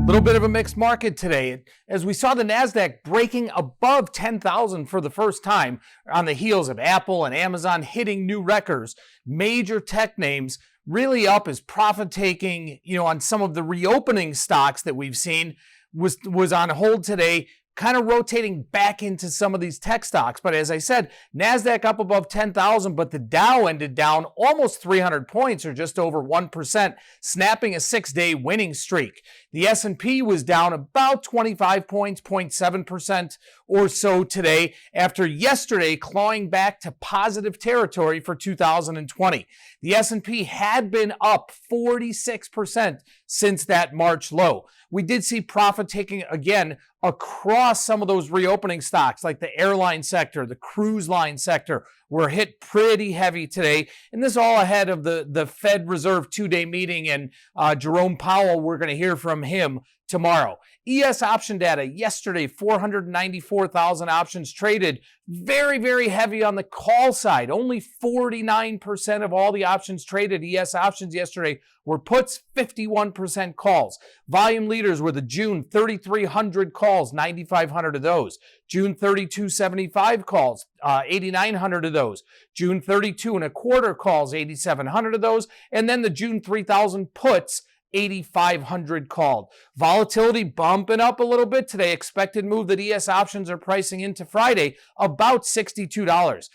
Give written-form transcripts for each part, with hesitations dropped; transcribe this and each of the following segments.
Little bit of a mixed market today as we saw the Nasdaq breaking above 10,000 for the first time on the heels of Apple and Amazon hitting new records. Major tech names really up as profit taking, on some of the reopening stocks that we've seen was on hold today, kind of rotating back into some of these tech stocks. But as I said, Nasdaq up above 10,000, but the Dow ended down almost 300 points or just over 1%, snapping a 6-day winning streak. The S&P was down about 25 points, 0.7% or so today after yesterday clawing back to positive territory for 2020. The S&P had been up 46% since that March low. We did see profit taking again across some of those reopening stocks like the airline sector, the cruise line sector were hit pretty heavy today. And this all ahead of the Fed Reserve 2-day meeting, and Jerome Powell, we're going to hear from him tomorrow. ES option data yesterday, 494,000 options traded. Very, very heavy on the call side. Only 49% of all the options traded, ES options yesterday, were puts, 51% calls. Volume leaders were the June 3,300 calls, 9,500 of those. June 3,275 calls, 8,900 of those. June 32 and a quarter calls, 8,700 of those. And then the June 3,000 puts, 8,500 called. Volatility bumping up a little bit today. Expected move that ES options are pricing into Friday, about $62.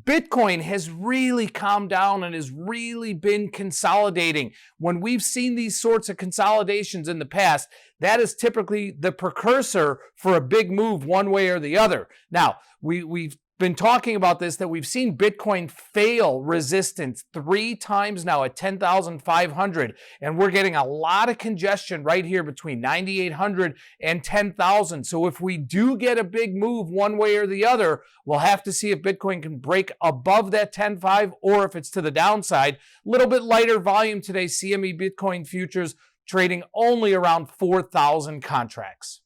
Bitcoin has really calmed down and has really been consolidating. When we've seen these sorts of consolidations in the past, that is typically the precursor for a big move one way or the other. Now, we've been talking about this, that we've seen Bitcoin fail resistance 3 times now at 10,500, and we're getting a lot of congestion right here between 9,800 and 10,000. So if we do get a big move one way or the other, we'll have to see if Bitcoin can break above that 10.5 or if it's to the downside. A little bit lighter volume today. CME Bitcoin futures trading only around 4,000 contracts.